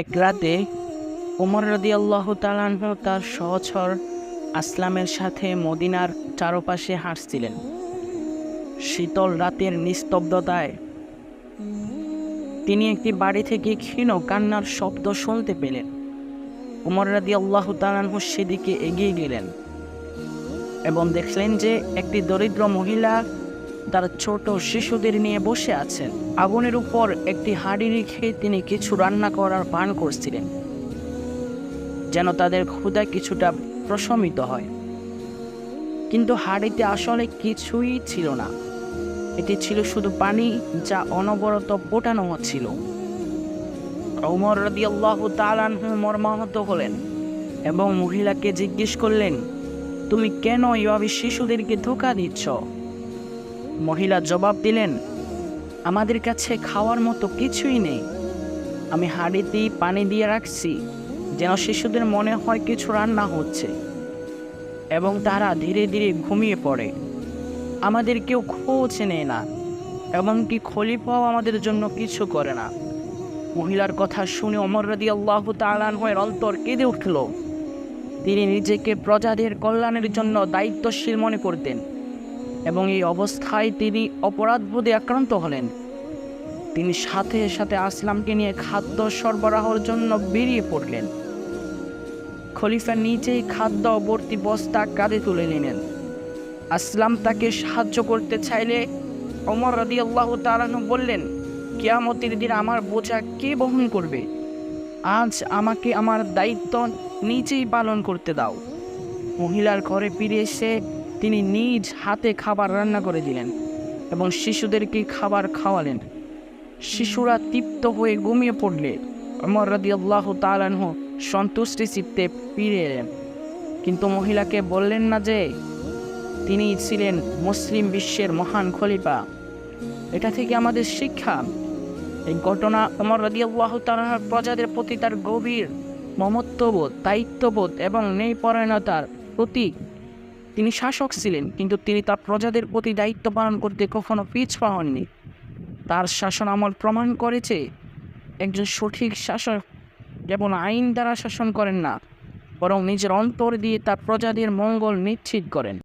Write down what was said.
এক রাতে ওমর রাদিয়াল্লাহু তাআলা আনহু তার সহচর আসলামের সাথে মদিনার চারপাশে হাঁটছিলেন। শীতল রাতের নিস্তব্ধতায় তিনি একটি বাড়ি থেকে ক্ষীণ কান্নার শব্দ শুনতে পেলেন। ওমর রাদিয়াল্লাহু তাআলা আনহু সেদিকে এগিয়ে গেলেন এবং দেখলেন যে একটি দরিদ্র মহিলা তার ছোট শিশুদের নিয়ে বসে আছেন। আগুনের উপর একটি হাঁড়ি রেখে তিনি কিছু রান্না করার পান করছিলেন, যেন তাদের ক্ষুধায় কিছুটা প্রশমিত হয়। কিন্তু হাঁড়িতে আসলে কিছুই ছিল না। এটি ছিল শুধু পানি, যা অনবরত ফোটানো হচ্ছিল। ওমর রাদিয়াল্লাহু তাআলা আনহু মর্মাহত হলেন এবং মহিলাকে জিজ্ঞেস করলেন, তুমি কেন এভাবে শিশুদেরকে ধোঁকা দিচ্ছ? মহিলা জবাব দিলেন, আমাদের কাছে খাওয়ার মতো কিছুই নেই। আমি হাঁড়িতেই পানি দিয়ে রাখছি, যেন শিশুদের মনে হয় কিছু রান্না হচ্ছে, এবং তারা ধীরে ধীরে ঘুমিয়ে পড়ে। আমাদের কেউ খোঁজ নেয় না, এমনকি খলিফাও আমাদের জন্য কিছু করে না। মহিলার কথা শুনে ওমর রাদিয়াল্লাহু তাআলা আনহুর অন্তর কেঁদে উঠল। তিনি নিজেকে প্রজাদের কল্যাণের জন্য দায়িত্বশীল মনে করতেন, এবং এই অবস্থায় তিনি অপরাধবোধে আক্রান্ত হলেন। তিনি সাথে সাথে আসলামকে নিয়ে খাদ্য সরবরাহের জন্য বেরিয়ে পড়লেন। খলিফা নিজেই খাদ্য ভর্তি বস্তা কাঁধে তুলে নিলেন। আসলাম তাকে সাহায্য করতে চাইলে ওমর রাদিয়াল্লাহু তাআলা আনহু বললেন, কিয়ামতের দিন আমার বোঝা কে বহন করবে? আজ আমাকে আমার দায়িত্ব নিজেই পালন করতে দাও। মহিলার ঘরে ফিরে এসে তিনি নিজ হাতে খাবার রান্না করে দিলেন এবং শিশুদেরকে খাবার খাওয়ালেন। শিশুরা তৃপ্ত হয়ে ঘুমিয়ে পড়লে ওমর রাদিয়াল্লাহু তাআলা আনহু সন্তুষ্টি চিত্তে ফিরে এলেন, কিন্তু মহিলাকে বললেন না যে তিনি ছিলেন মুসলিম বিশ্বের মহান খলিফা। এটা থেকে আমাদের শিক্ষা, এই ঘটনা ওমর রাদিয়াল্লাহু তাআলা প্রজাদের প্রতি তার গভীর মমত্ববোধ, দায়িত্ববোধ এবং ন্যায়পরায়ণতার প্রতীক। তিনি শাসক ছিলেন, কিন্তু তিনি তার প্রজাদের প্রতি দায়িত্ব পালন করতে কখনো পিছপা হননি। তার শাসন আমল প্রমাণ করেছে একজন সঠিক শাসক যেমন আইন দ্বারা শাসন করেন না, বরং নিজের অন্তর দিয়ে তার প্রজাদের মঙ্গল নিশ্চিত করেন।